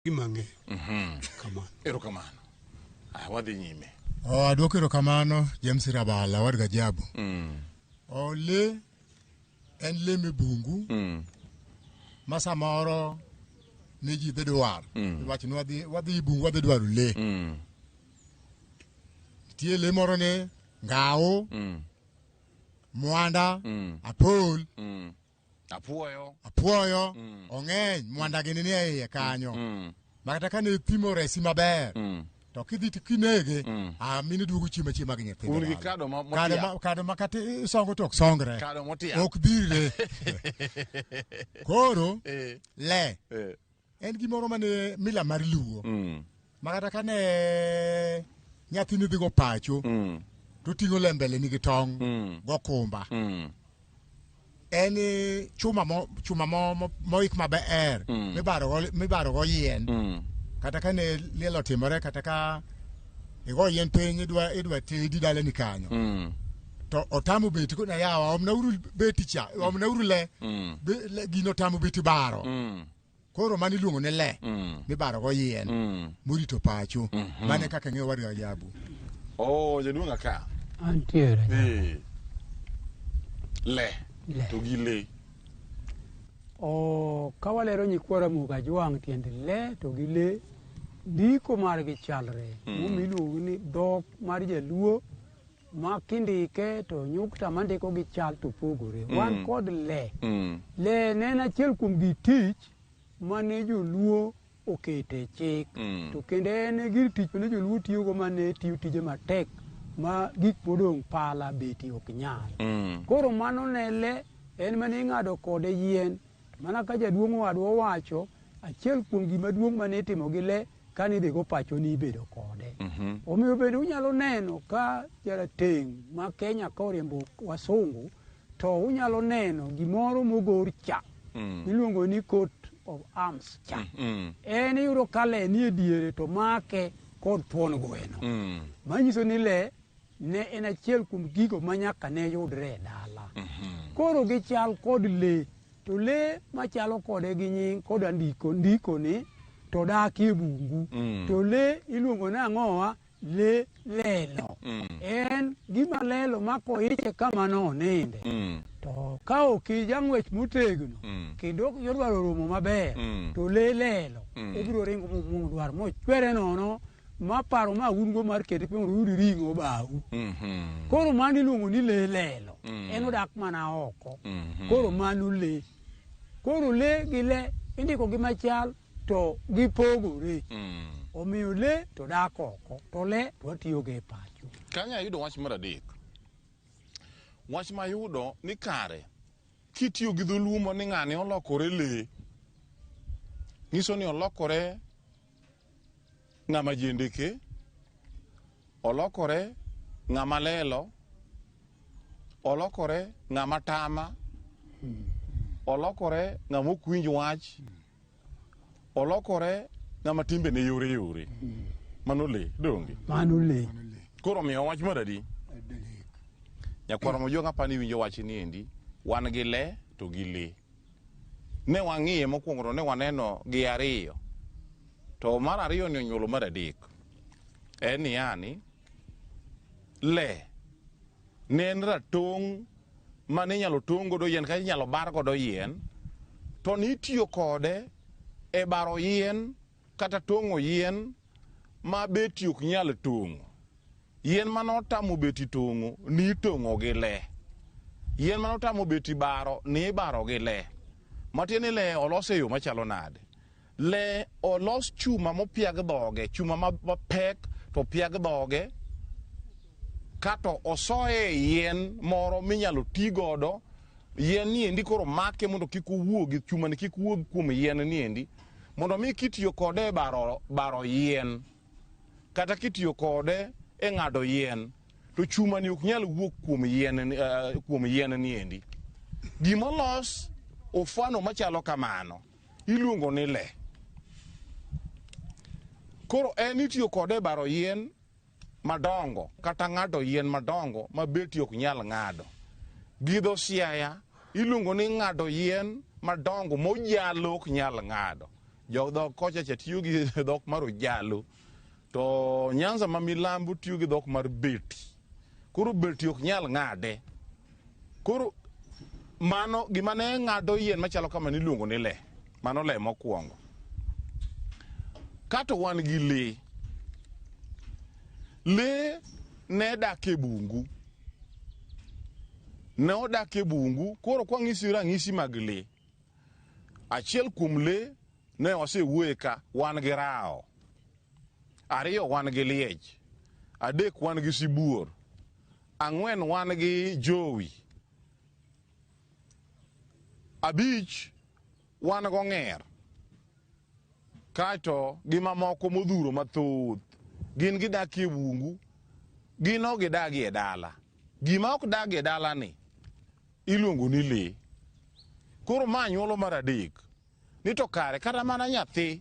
Imange. Come on. Erokamano. Wadhi nyime. Adwoko erokamano James Rabala war Gajabu. Le en le me bungu. Masamoro niji bedo war. Wachi no wadhi bungu wadhi dwaru le. Tie le moro ne ngao. Mwanda. Apol. Apuoyo. Ong'eny. Mwanda gini ni e kanyo. Makata kane pimo resi maber. To kidhi kinege mini duogo chiema gi nyithindo. Un gi kado motia. Kado makati songo tok songre. Kado motia. Ok dhirre. Koro le en gimoro mane mila mar luo. Makata kane nyathini dhi go pacho to ting'o lembele nigi tong' go kumba. En chuma moik maber mibaro go yien. Kata kane lielo timore kata ka igo yien piny idwa tedi dala ni kanyo. To otamo beti ko na yawa omnauru beti cha omnauru le gino tamo beti baro. Koro mani luongo ne le mibaro go yien murito pacho. Mane kaka ng'eyo war Gajabu. Jaduong' aka. Antiere. Le. To gi le. Kawalero nyikwara muga jwang' tiende le to gi le ndiko margi chalre. Miluongo ni dhok mar Jaluo ma kindike to nyukta mandiko gi chal to pogore. Wan kod le. Le ne en achiel kuom gir tich mane Joluo okete chik. To kendo en gir tich mane Joluo tiyogo mane tiyo tije matek ma gik modong' pala beti ok nyal. Koro mano ne le en mane ing'ado kode yien. Mana ka jaduong' wadwa wacho achiel kuom gima duong' mane itimo gi le kane idhi go pacho ni ibedo kode. Omiyo bende unyalo neno ka jarateng' ma Kenya ka oriembo wasungu to unyalo neno gimoro mogor cha miluongo ni coat of arms cha. En iyudo ka le ni e diere to make kod thuon gweno. Manyiso ni le ne en achiel kuom gigo ma nyaka ne yudre e dala. Koro gichal kod le. To le machalo kode gi nying koda ndiko ni to dak e bungu. To le iluongo ni ang'owa le lelo. En gima lelo ma koiche kama no oninde. To ka okija ng'wech motegno kendo yodwaro romo maber to le lelo obiro ringo momuong dwar mochwere nono ma paro ma ungo mar kete pe mondo yudi ring'o bau. Koro mano iluongo ni le lelo. En odak mana oko. Koro mano le. Koro le gi le indiko gi machal to gipogore. Omiyo le to dak oko to le to watiyo gi pacho. Kanya yudo wach mar adek. Wach ma yudo ni kare kitiyo gi dholumo ni ng'ani olokore le. Nyiso ni olokore ng'ama jendeke. Olokore ng'ama lelo. Olokore ng'ama tama. Olokore ng'ama ok winj wach. Olokore ng'ama timbe ne yore. Mano le donge. Mano le. Koro miyo wach mar adi. Nyakwaro mojo ng'apa ni winjo wach ni endi. Wan gi le to gi le. Ne wang'iye mokwongo to ne waneno gi ariyo. To mar ariyo ni onyuolo mar adek. En yani le ne en ratong' mane inyalo tong' godo yien kata inyalo bar godo yien to nitiyo kode e baro yien kata tong'o yien ma beti ok nyal tong'o. Yien manotamo beti tong'o ni tong'o gi le. Yien manotamo beti baro ni baro gi le. Matieni le olos e yo machalo nade. Le olos chuma mopiag dhoge, chuma mapek to piag dhoge kato osoye yien moro minyalo ti godo. Yien ni endi koro make mondo kik owuogi, chuma ni kik wuog kuom yien ni endi mondo mi kitiyo kode e baro yien kata kitiyo kode e ng'ado yien to chuma ni ok nyal wuok kuom yien ni endi. Gimolos ofano machalo kamano iluongo ni le. Koro en itiyo kode e baro yien madongo kata ng'ado yien madongo ma beti ok nyal ng'ado. Gidho siaya iluongo ni ng'ado yien madongo mojalo ok nyal ng'ado. jo dhok kocha cha tiyo gi dhok mar Ojalo, to Nyanza ma milambo tiyo gi dhok mar Beti. Koro Beti ok nyal ng'ade. Koro mano gima ne ng'ado yien machalo kama niluongo ni le. Mano le mokwongo. Kato wan gi le. Le ne dak e bungu. Ne odak e bungu, koro kwa ng'isi rang'isi mag le. Achiel kuom le ne wasewuoye ka wan gi rao. Ariyo wan gi liech. Adek wan gi sibuor. Ang'wen wan gi jowi. Abich wan go ng'er. Kato gima moko modhuro mathoth. Gin gidak e bungu. Gin ok gidagi e dala. Gima ok dagi e dala ni iluongo ni le. Koro ma nyuolo mar adek. Ni to kare kata mana nyathi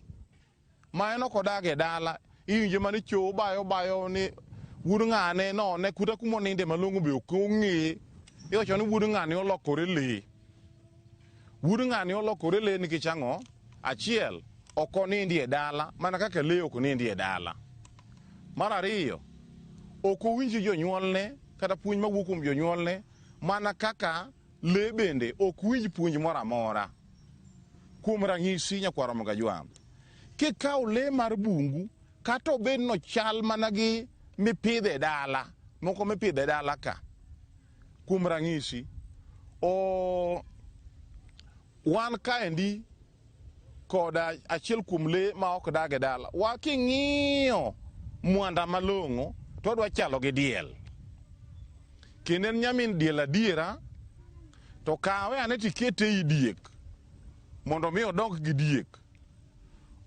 ma en ok odagi e dala, iwinjo mani cho bayo ni wuod ng'ane no ne kuta kumo ninde malongo be ok ong'e. Iwacho ni wuod ng'ane olokore le. Wuod ng'ane olokore le nikech ang'o? Achiel, ok onindi e dala, mana kaka le ok onindi e dala. Mar ariyo, ok owinji jonyuolne kata puonj mawuok kuom jonyuolne, mana kaka le bende ok winj puonj moro amora. Kuom ranyisi nyakwaro Mgajwang', kikawo le mar bungu kata obed no chal mana gi mipidho e dala, moko mipidho e dala ka. Kuom ranyisi, wan kaendi koda achiel kuom le ma ok dag e dala, waking'iyo mwanda malong'o to odwa chalo gi diel. Kendo en nyamin diel adiera, to kawe ane tikete i diek mondo mi odong gi diek.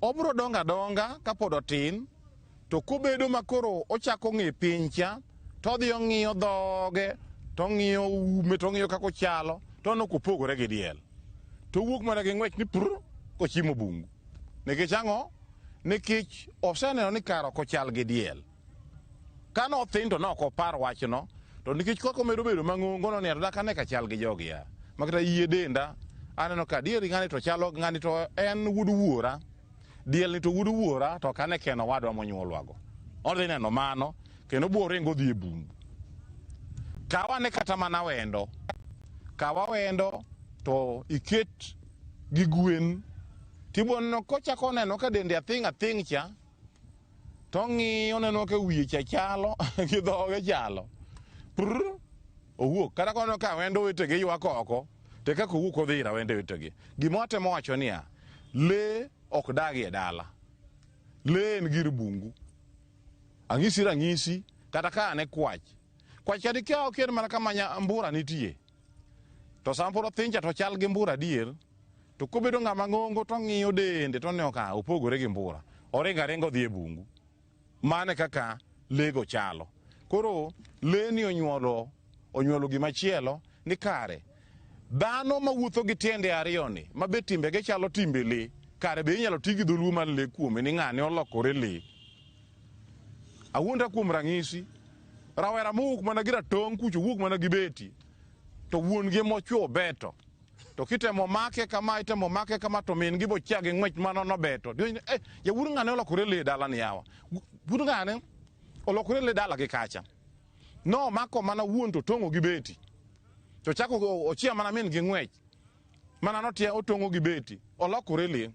Obro donga donga kapod otin, to kobedo makoro ochako ng'e piny cha, to odhi ong'iyo dhoge, to ong'iyo ume, to ong'iyo kako chalo, to nok opogore gi diel. To wuok mana gi ng'wech ni pur kochimo bungu. Nikech ang'o? Nikech oseneno ni karo kochal gi diel. Kano othin to nok opar wachno, to nikech koko medo bedo mang'ongo no ni dak ane ka chal gi jogi ya. Makata yie denda, aneno ka dieri ng'ani to chalo ng'ani to en wuod wuora. Diel ni to wuod wuora to kane keno wadwa monyuolwago. Odhi neno mano, kendo buo ringo dhi e bungu. Kawane kata mana wendo. Kawa wendo to iket gi gwen. Tibono kochako neno ka dende athing' cha, to ng'iyo neno ka wiye cha chalo, gi dhoge chalo. Prr, owuok. Kata kono ka wendo wetege ywak oko, te kaka owuok odhi ira wendo wetege. Gima watemo wacho niya, le ok dagi e dala. Le en gir bungu. Ang'isi ranyisi, kata ka ane kwach. Kwach kadi kia okier mana kama mbura nitie. To sampuro thincha to chal gi mbura dier, to kobedo ng'ama ng'ongo to ng'iyo dende to ne ka opogore gi mbura. Oringo dhi e bungu. Mane kaka lego chalo. Koro le ni onyuolo gimachielo ni kare. Dhano mawuotho gi tiende ariyo ni, mabe timbe ge chalo timbe le, kare be inyalo ti gi dholuo mar le kuome ni ng'ane olokore le. Awuonda kuom ranyisi, rawera mowuok mana gi ratong' kucho wuok mana gi beti, to wuon gi mochuo beto. To kitemo make kama, itemo make kama, to min gi bochia gi ng'wech mano no beto. Ya wuod ng'ane olokore le dala ni yawa. Wuod ng'ane olokore le dala gi kacha. No mako mana wuon to tong'o gi beti. To chako ochia mana min gi ng'wech. Mana notia otong'o gi beti. Olokore le.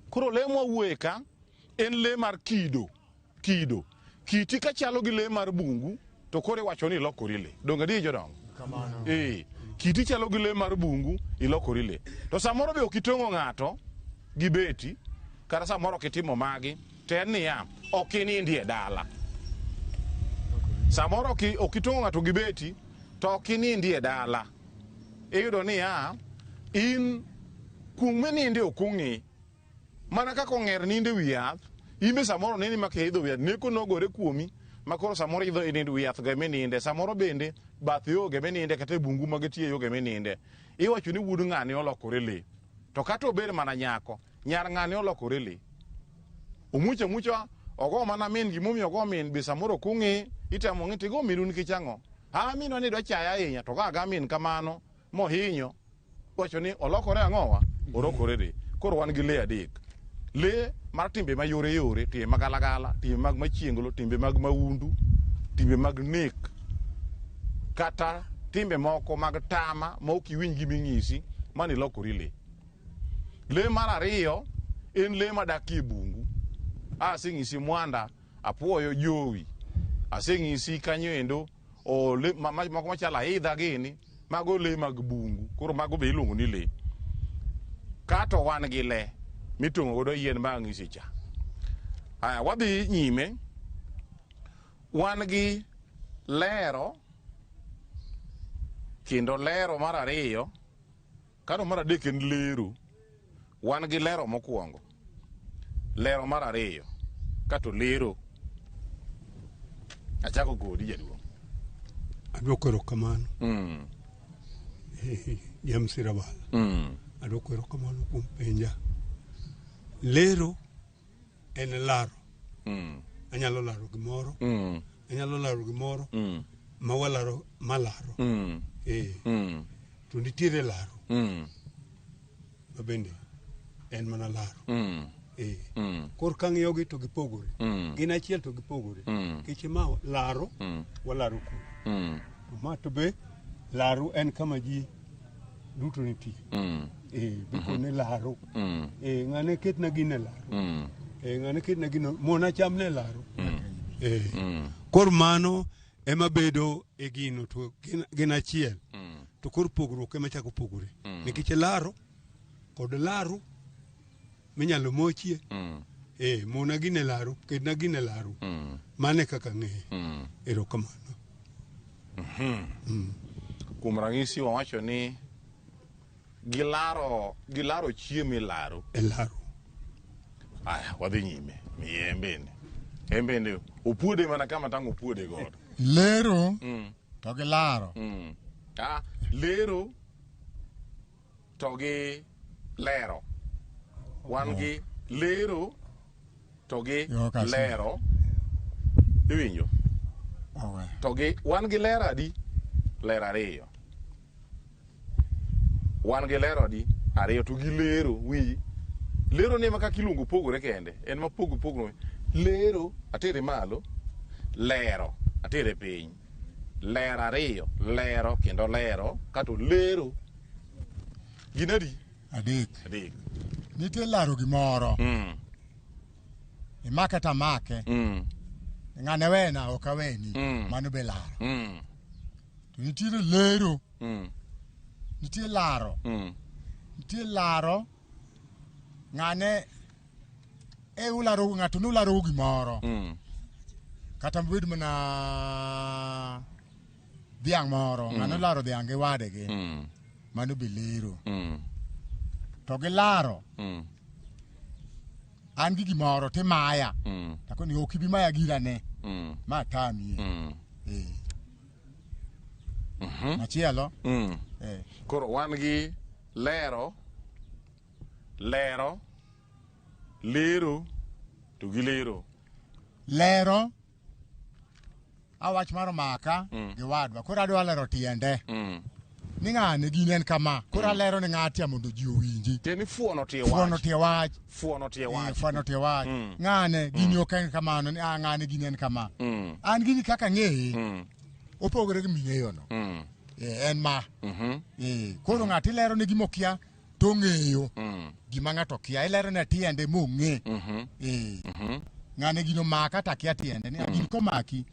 Koro le mwawuoye ka en le mar kido. Kiti ka chalo gi le mar bungu, to kore wacho ni ilokori le. Donga di jodong? Kamano. Kiti chalo gi le mar bungu, ilokori le. To samoro be okitong'o ng'ato gi beti, kata samoro kitimo magi, to en niya, ok inindi e dala. Samoro okitong'o ng'ato gi beti, to ok inindi e dala. Iyudo niya, in kume ninde ok ong'e. Mana kaka ong'er ninde wi yath, imbe samoro nini maka idho wi yath, neko nogore kuomi, makoro samoro idho ininde wi yath game ninde, samoro bende bath yo game ninde, kata e bungu magitie yo game ninde. Iwacho ni wuod ng'ane olokore le. To kata obed mana nyako, nyar ng'ane olokore le. Omucha ogo mana min gimomiyo ogo min be samoro kung'e, itemo ng'e tigo minu nikech ang'o. Minwa ni dwa chaya ahinya, to ga min kamano mohinyo. Wacho ni olokore ang'owa, olokore le. Koro wan gi le adek. lee mar timbe ma yore yore, timbe mag alagala, timbe mag machienglo, timbe mag maundu, timbe mag nek, kata timbe moko mag tama ma ok iwinj giming'isi mani lokori lee. Lee mar ariyo en lee madakie e bungu. Aseng'isi mwanda, apuoyo, jowi, aseng'isi kanyo endo moko machalo aidha gini, mago lee mag bungu, koro mago be iluongo ni lee. Kato wan gi lee mitong'o godo yien ma ang'isi cha. Aya, wadhi nyime. Wan gi lero, kendo lero mar ariyo, kano mar adek en lero. Wan gi lero mokwongo, lero mar ariyo, kato lero. Achako kodi jaduong'. Adwoko erokamano. James Rabala. Adwoko erokamano kuom penja. Lero en laro. Anyalo laro gimoro. Anyalo laro gimoro mawalaro malaro. To nitiere laro mabende en mana laro. Kor kang'iyogi to gipogore. Gin achiel to gipogore. Kiche ma laro, walaro kuno. Ma to be laro en kama ji duto nitie. Bikone laro. Ng'ane ketna gine laro. Ng'ane ketna gino mona chamne laro. Kor mano ema bedo e gino to gin achiel. To kor pogruok ema chako pogore. Nikech laro kod laro minyalo mochie. Mona gine laro, ketna gine laro. Mane kaka ng'eye. Erokamano. Kuom ranyisi wawacho ni gilaro chiemo ilaro. Elaro. Aya, wadhi nyime. En bende opuode mana kama tango opuode godo. Lero to gi laro. Lero to gi lero. Wan gi lero to gi lero. Iwinjo? To gi wan gi lero adi? Lero ariyo. Wan gi lero adi? Ariyo. To gi lero, wi. Lero ne ma kaka iluongo pogore kende. En ma pogore. Lero atere malo. Lero atere piny. Lero ariyo. Lero kendo lero. Kato lero. Gin adi? Adek. Nitie laro gimoro. Imake tamake. Ng'ane wena ok aweni. Mano be laro. To nitiere lero. Nitie laro. Nitie laro. Ng'ane ularo ng'ato nularo gimoro. Kata mbed mana dhiang' moro. Ng'ane laro dhiang' gi wadegi. Mano be lero. To gi laro. An gi gimoro timaya. Takoni ok ibi maya girane. Ma tamie. Machielo. Koro wan gi lero, lero, to gi lero. Lero awach mar maka gi wadwa. Koro adwa lero tiende. Ni ng'ane gin en kama. Koro alero ni ng'atia mondo ji owinji. Tieni fuono tie wach. Fuono tie wach. Ng'ane gini ok en kamano. Ng'ane gini en kama. An gini kaka ng'eye. Opogore gi ming'eyono. En ma. Koro ng'ati lero ni gimokia to ng'eyo. Gima ng'ato kia. Ilero ne tiende mong'e. Ng'ane gino maka takia tiende. Ni gini komaki.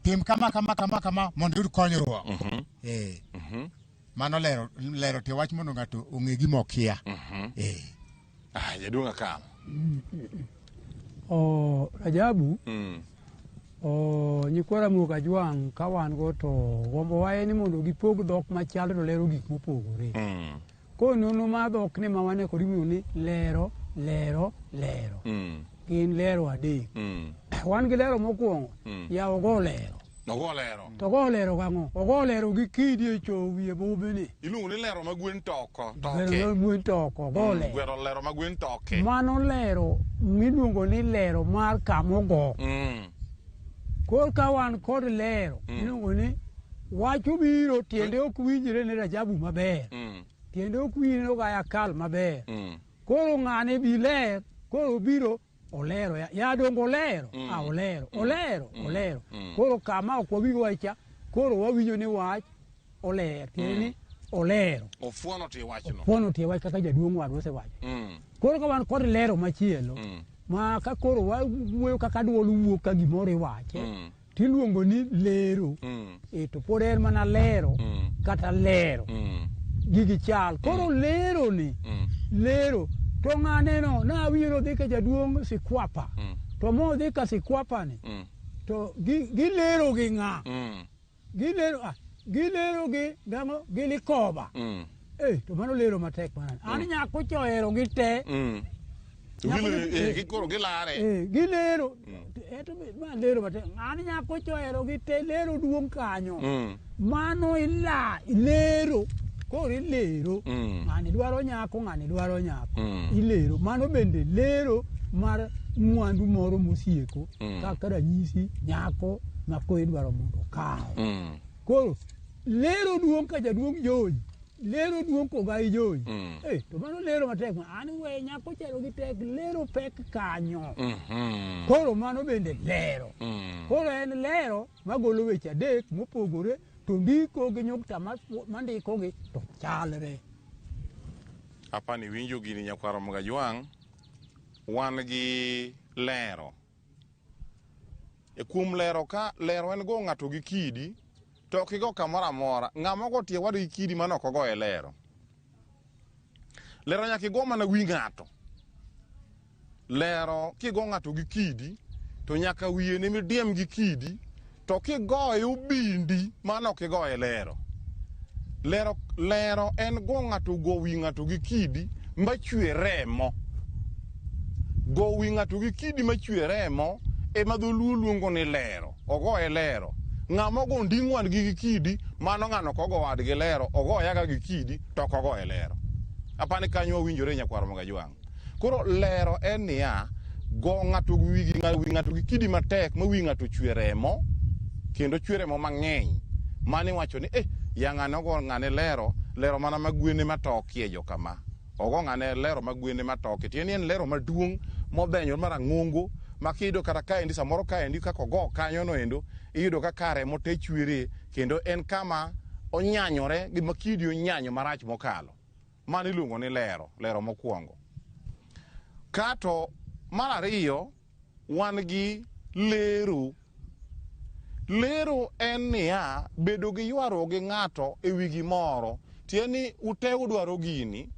Tim kama mondo yud konyruok. Mano lero tie wach mondo ng'ato ong'e gimokia. Jaduong' Akam. Rajabu. Nyikwara Muok Ajwang' ka wan go to gombo wae ni mondo gipog dhok machal to lero gik mopogore. Konono ma dhok ni ma wane kod imiyo ni lero. Gin lero adek. Wan gi lero mokwongo. Ya ogo lero. To go lero gang'o? Ogo lero gi kidi e chowie bubeni. Iluongo ni lero ma gwen toko. Lero ma gwen toko. Go lero. Lero ma gwen toke. Mano lero miluongo ni lero mar kamogo. Kor ka wan kod lero. Iluongo ni wach obiro tiende ok winjre ne Rajabu maber. Tiende ok winjre no ga akal maber. koro ng'ane bi ler koro biro olero ya dongo olero olero koro kama ok wawinjo wacha koro wawinjo ni wach oler tieni olero ofuono tie wach kaka jaduong' wadwa osewacho koro ka wan kod lero machielo ma ka koro wawuoyo kaka dwol wuok ka gimoro iwache tiluongo ni lero to pod en mana lero kata lero gigi chal koro lero ni lero to ng'aneno nawinjo dhi ka jaduong' Sikwapa to modhi ka Sikwapa ni to gilero gi ng'a gilero gi dang'o gi Likoba to mano lero matek mana an nyako choero gi te koro gilare gilero to ma lero matek an nyako choero gi te lero duong' kanyo mano ilero koro ilero ng'ani dwaro nyako ilero mano bende lero mar mwandu moro mosieko kaka ranyisi nyako ma koro idwaro mondo kaw koro lero duong' ka jaduong' Joji lero duong' Kogai Joji to mano lero matek an we nyako chero gi tek lero pek kanyo koro mano bende lero koro en lero magolo weche adek mopogore to ndiko gi nyukta mandiko gi to chalre. Apani winjo gini nyakwaro Mgajwang' wan gi lero kuom lero ka lero en go ng'ato gi kidi to ok igo kamoro amora ng'ama go tie wad gi kidi mano ok ogo e lero nyaka igo mana wi ng'ato lero kigo ng'ato gi kidi to nyaka wiye ne midiem gi kidi to kigoye ubindi mano ok igo e lero en go ng'ato go wi ng'ato gi kidi machwe remo go wi ng'ato gi kidi machwe remo ema dholuo luongo ni lero ogo e lero ng'ama go nding' wadgi gi kidi mano ng'ano kogo wadgi lero ogo yaga gi kidi to ok ogo e lero apani kanyo owinjore nyakwaro Mgajwang'. Koro lero en niya go ng'ato wi ng'ato gi kidi matek ma wi ng'ato chwe remo kendo chwe remo mang'eny mani wacho ni ya ng'ane ogo ng'ane lero mana magwene matokie jo kama ogo ng'ane lero magwene matokie tieni en lero maduong' mobenyo marang'ongo makido kata kaendi samoro kaendi kako go kanyo no endo iyudo ka kare mote chwere kendo en kama onyanyore gi makidi onyanyo marach mokalo mano iluongo ni lero mokwongo. Kato mar ariyo wan gi lero en niya bedo gi ywaro gi ng'ato e wi gimoro tieni ute udwaro gini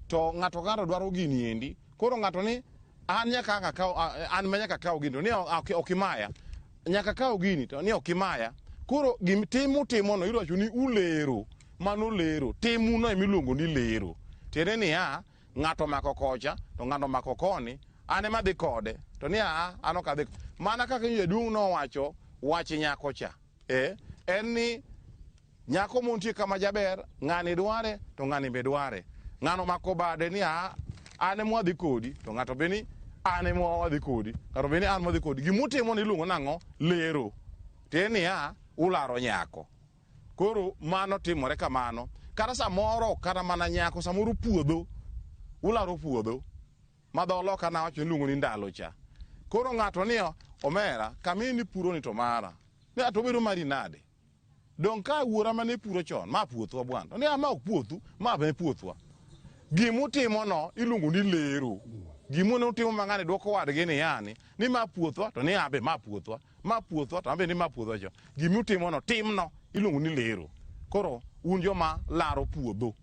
to ng'ato dwaro gini endi koro ng'ato ni an nyaka kaw gini to ni ok imaya nyaka kaw gini to ni ok imaya koro timo no iwacho ni ulero mano lero timu no emiluongo ni lero tiende niya ng'ato mako kocha to ng'ato mako koni an ema dhi kode to ni an ok adhi mana kaka jaduong' nowacho wach nyako cha en ni nyako montie kama jaber ng'ani dware to ng'ani be dware ng'ano mako bade ni an ema wadhi kodi to ng'ato be ni an ema wadhi kodi karo be ni an wadhi kodi gimutimo ni iluongo nang'o lero tiende niya ularo nyako koro mano timore kamano kata samoro kata mana nyako samoro puodho ularo puodho madholoka nawacho iluongo ni ndalo cha koro ng'ato ni omera kamini puro ni to mara ni atobedo mari nade dong ka wuora mane puro chon ma puothwa bwana ni ma ok puothu ma be puothwa gimutimo no iluongo ni lero gimune utimo mang'ane dwoko wadgi ni yani ni ma puothwa to ni abe ma puothwa to abe ni ma puothwa cho gimutimo no timno iluongo ni lero koro un joma laro puodho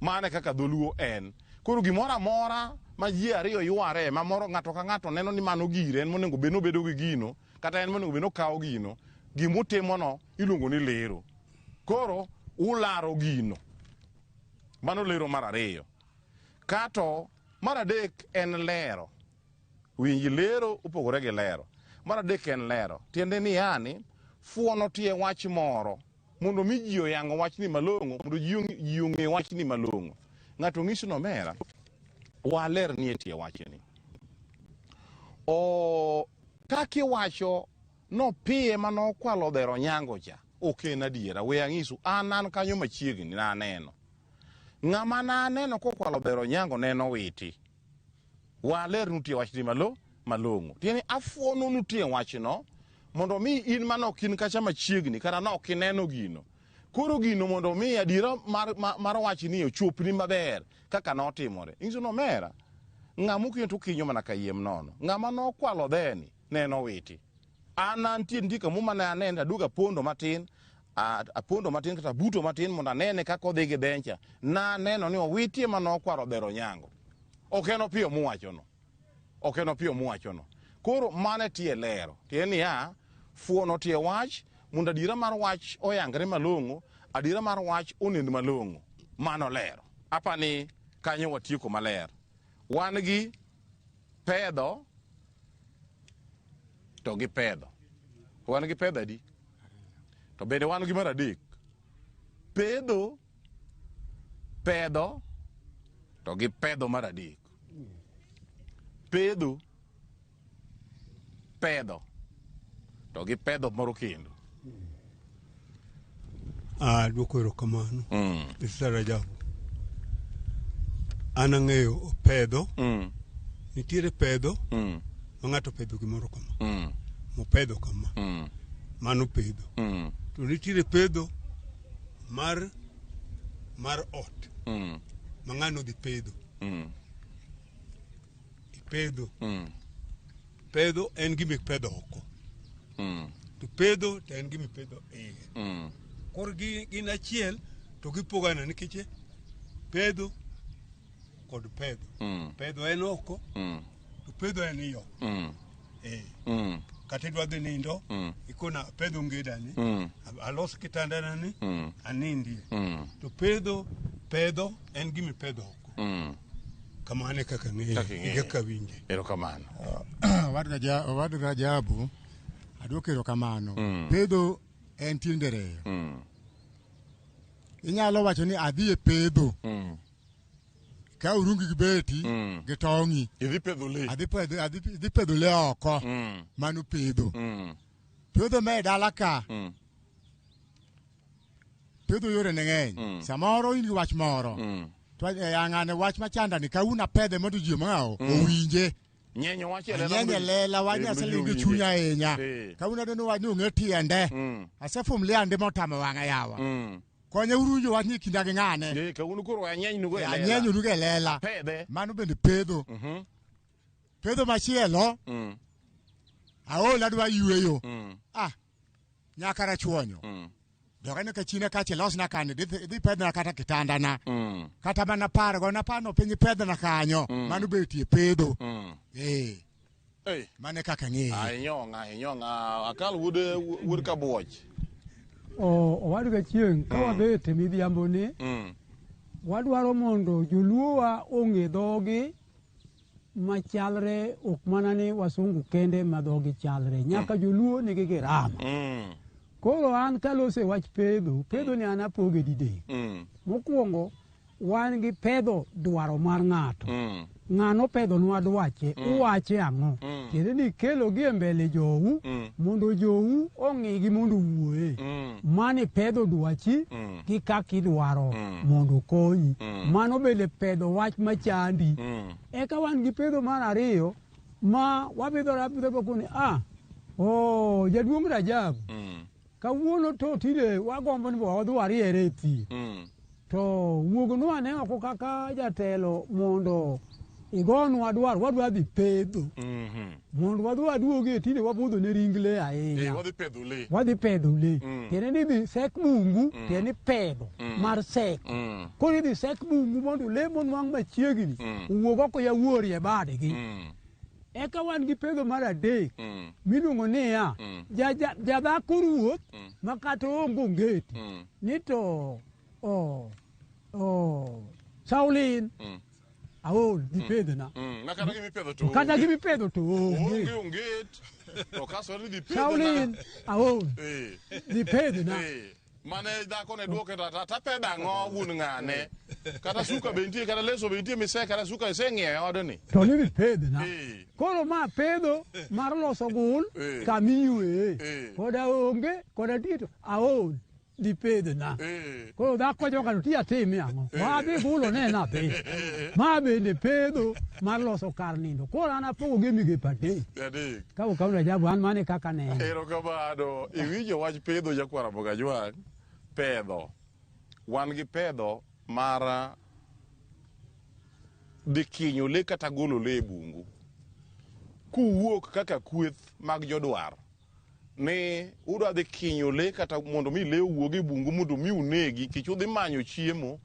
mane kaka dholuo en koro gimoro amora ma ji ariyo yware ma moro ng'ato ka ng'ato neno ni mano gire en monego bed nobedo gi gino kata en monego bed nokawo gino gimutimo no iluongo ni lero koro ularo gino mano lero mar ariyo. Kato mar adek en lero winji lero upogore gi lero mar adek en lero tiende ni yani fuono tie wach moro mondo mi ji oyang'o wach ni malong'o mondo ji ong'e wach ni malong'o ng'ato ng'isi no mera waler ni etie wachni kakiwacho no piye mano kwalo dhero nyango cha ok en adiera we ang'isu an kanyo machiegni na aneno ng'ama na aneno kokwalo bero nyango neno witi waler nutie wach di malong'o tieni afuono nutie wachno mondo mi in manok in kacha machiegni kata nok ineno gino koro gino mondo mi adira mar wach ni ochopni maber kaka notimore ing'so no mera ng'amu kinto kinyo mana kayiem nono ng'ama nokwalo dheni neno witi an antie ndika mu mane anene aduga pondo matin kata buto matin mondo anene kaka odhi gi bencha na neno ni owitie manokwaro bero nyango okeno piyo muwachono koro mane tie lero tieni ya fuono tie wach mondo adira mar wach oyangre malong'o adira mar wach onend malong'o mano lero apani kanyo watieko maler wan gi pedho to gi pedho wan gi pedho adi to bende wan gi mar adek pedho to gi pedho mar adek pedho to gi pedho moro kendo dwoko erokamano Mr. Rajabu an ang'eyo pedho nitiere pedho ma ng'ato pedho gimoro kama mopedho kama mano pedho to nitiere pedho mar ot ma ng'ano dhi pedho ipedho pedho en gima ipedho oko to pedho to en gima ipedho iye koro gin achiel to gipogana nikech pedho kod pedho pedho en oko to pedho en iyo kata idwa dhi nindo ikona pedho ngedani alos kitandanani anindie to pedho en gima ipedho oko kamane kaka ng'eyo kaka winje erokamano Wad Rajabu adwoko erokamano pedho en tiende reyo inyalo wacho ni adhi e pedho ka urungi gi beti gi tong'i idhi pedho le oko mano pedho pedho me dala ka pedho yore ne ng'eny samoro in gi wach moro to ng'ane wach machanda ni kauna pedhe mondo ji mang'ao owinje nyenyo lela wach aselingi chunya ahinya kauna dono wach ni ong'e tiende asefum liande motamo wang'a yawa konye urunjo wach ni kinda gi ng'ane kawuono koro anyenyo nuge lela mano bende pedho machielo aol adwa yweyo nyaka rachuonyo dokane ka chine kache losna kane dhi pedhna kata kitandana kata mana pargo na pano piny pedhna kanyo mano betie pedho mane kaka ng'eye inyong'a akal wuod kabuoch owad ga chieng' ka wabet e midhiambo ni wadwaro mondo joluowa ong'e dhogi machalre ok mana ni wasungu kende ma dhogi chalre nyaka joluo nigi girama koro an kalose wach pedho ni an apoge didek mokwongo wan gi pedho dwaro mar ng'ato ng'ano pedhonwa dwache uwache ang'o tiende ni kelogi e mbele jou mondo jou ong'igi mondo wuoye mani pedho dwachi gi kaka idwaro mondo konyi mano bende pedho wach machandi eka wan gi pedho mar ariyo ma wapidho koni jaduong' Rajabu kawuono to tinde wagombo ni wadhi wariere e thieth to wuogonwa aneno ko kaka jatelo mondo igonwa wadwa dhi pedho mondo wadhi waduoge tinde wabudho ne ring le ahinya wadhi pedho le tiende ni dhi sek bungu tiende ni pedho mar sek koro idhi sek bungu mondo le monwang' machiegni owuog oko yawuori e badgi eka wan gi pedho mar adek miluongo niya jadhako ruoth ma kata onge ongeti ni to Saulin aol dhi pedhona kata gimipedho to onge Saulin aol dhi pedhona mane dhako ne duoke ta pedho ang'o wuon ng'ane kata suka be nitie kata leso be nitie mise kata suka iseng'iewe odni to ni pedhona koro ma pedho mar loso gul kamiywe koda onge koda tito aol di pedho na. Koro dhako joka to tia time ang'o. Ma dhi gulo ne na dhi. Ma bende pedho mar loso kar nindo. Koro an apogo gi migepe adek. Ka ukaw Rajabu an mane kaka ne. Erokamano. Iwinjo wach pedho Jakwar Bogajwang'. Pedho. Wan gi pedho mar dhi kinyo le kata golo le e bungu. Kuwuok kaka kweth mag jodwar ni udwa dhi kinyo le kata mondo mi le owuog e bungu mondo mi unegi kich udhi manyo chiemo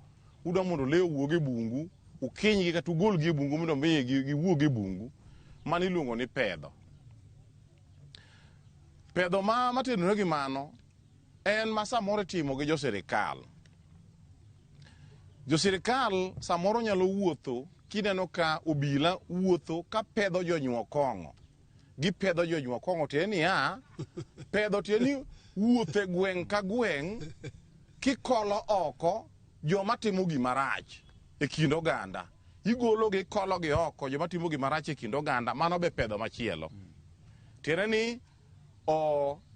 udwa mondo le owuog e bungu ukinygi kata ugolgi e bungu mondo mi giwuog e bungu mano iluongo ni pedho. Pedho matenore gi mano en ma samoro itimo gi josirikal. Josirikal samoro nyalo wuotho kineno ka obila wuotho ka pedho jonyuo kong'o. Gipedho jonyuo kong'o to en niya, pedho to en wuothe gweng' ka gweng' kikolo oko joma timo gima rach e kind oganda. Igologi ikologi oko joma timo gima rach e kind oganda, mano be pedho machielo. Tiende ni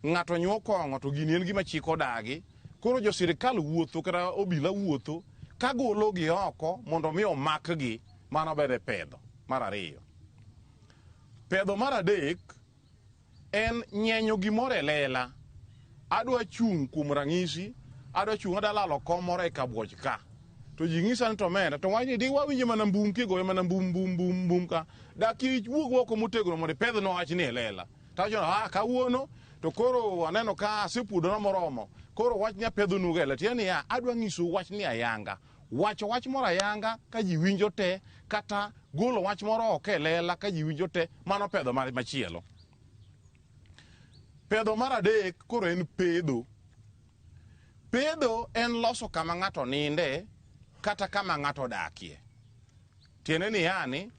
ng'ato nyuo kong'o to gini en gima chik odagi, koro josirikal wuotho kata obila wuotho ka gologi oko mondo mi omakgi, mano bede pedho mar ariyo. Pedho mar adek en nyenyo gimoro e lela. Adwa chung' kuom ranyisi, adwa chung' adwa lalo kom moro e kabuoch ka. To ji ng'isa ni to omenda, to wachni di wawinjo mana mbum kigoyo mana mbum bum bum bum ka. Dak iwuog oko motegno mondo pedho no wachni e lela. Tawacho kawuono to koro aneno ka asepuodona moromo. Koro wachni apedho nuga e lela. Tiende niya, adwa ng'iso wachni ayanga. Wacho wach moro ayanga ka ji winjo te, kata golo wach moro oko e lela ka ji winjo te, mano pedho machielo. Pedho mar adek koro en pedho. Pedho en loso kama ng'ato ninde kata kama ng'ato dakie. Tiende ni yani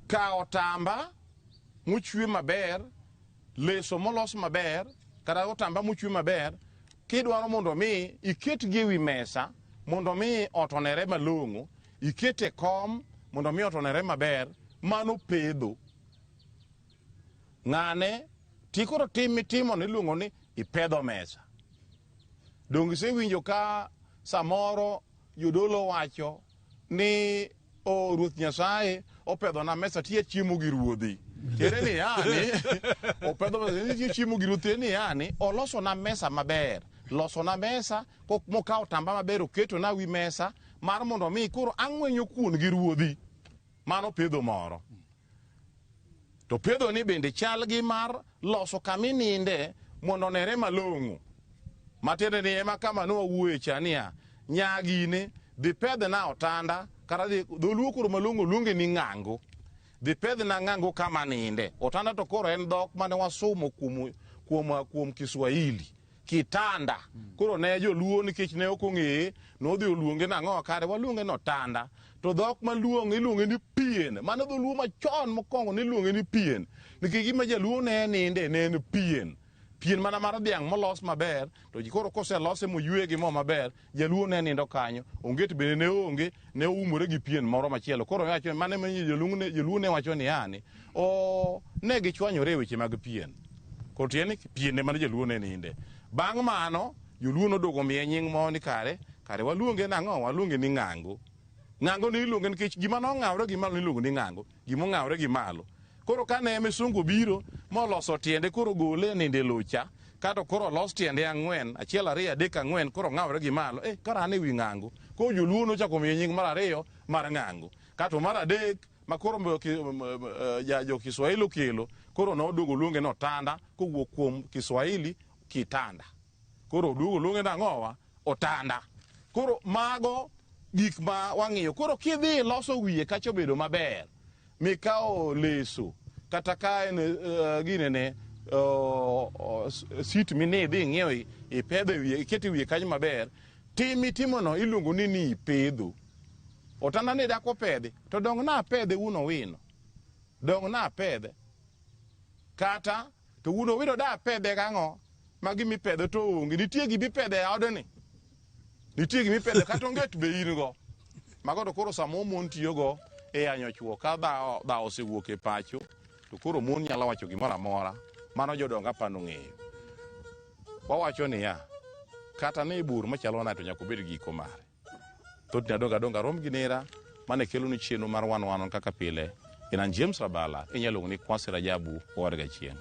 kao otamba mochwe maber, leso molos maber, kata otamba mochwe maber, kidwaro mondo mi iketgi ewi mesa mondo mi otonere malong'o, ikete kom mondo mi otonere maber, mano pedho. Ng'ane tikoro timo niluongo ni ipedho mesa. Donge isewinjo ka samoro jodolo wacho ni Ruoth Nyasaye opedhona mesa tiye chiemo gi ruodhi. Tiende ni yani opedho mesa tiye chiemo gi ruodhi, tiende ni yani olosona mesa maber. Losona mesa mokawo tamba maber oketo na wi mesa mar mondo mi koro ang'wenyo kuon gi ruodhi. Mano pedho moro. To pedho ni bende chal gi mar loso kamininde mondo onere malong'o. Matiende ni ema kama nwawuoye cha niya, nyagine dhi pedhna otanda kata dholuo koro malong'o luonge ni ng'ango. Dhi pedhna ng'ango kama ninde. Otanda to koro en dhok mane wasomo kuom Kiswahili. Kitanda. Koro ne joluo nikech ne ok ong'eye, nodhi oluonge nang'o kare waluonge no tanda. To dhok maluong iluonge ni pien. Mano dholuo machon mokwongo niluonge ni pien. Nikech gima jaluo ne ninde ne en pien. Pien mana mar dhiang' molos maber, to koro koselose moywe gi mo maber, jaluo ne nindo kanyo. Onget bende ne onge, ne oumore gi pien moro machielo. Koro wacho mane jaluo ne wacho ni yani, ne gichwanyore e weche mag pien. Koro tiende pien ne mane jaluo ne ninde. Bang' mano, joluo noduogo miye nying mo ni kare waluonge nang'o, waluonge ni ng'ango. Ng'ango ni iluonge nikech gima nong'awre gi malo niluongo ni ng'ango, gima ong'awre gi malo. Koro kane misungu biro moloso tiende koro gole ninde locha, kato koro los tiende ang'wen, achiel ariyo adek ang'wen, koro ng'awre gi malo, karane wi ng'ango. Koro joluo nochako miye nying mar ariyo mar ng'ango. Kato mar adek ma koro jo Kiswahili okelo, koro noduogo luonge no tanda, kowuok kuom Kiswahili kitanda. Koro oduogo luonge nang'owa otanda. Koro mago gik ma wang'iyo. Koro kidhi loso wiye kacha obedo maber, mikao leso kata ka en ginene sit minidhi ing'iewo ipedho wiye, ikete wiye kanyo maber, timono iluongo ni ipedho. Otanda ni dako pedhi, to dong na pedhe uno wino. Dong na pedhe. Kata to uno wino da pedhe gang'o, ma gimi pedhe to onge. Nitie gimi pedhe e odni. Nitie gimi pedhe kata onget be in go. Mago to koro samo mon tiyogo e yanyo chuo ka dhao osewuok e pacho, to koro mon nyalo wacho gimoro amora mano jodonga pano ng'eyo. Wawacho niya, kata ne bur machalo nade to nyaka obed gi giko mare. Thothne adonga rom gi nera mane kelo ni chieno mar wan kaka pile. Ina James Rabala inyalo luongo ni Kwasi Rajabu Owadga Chieng'.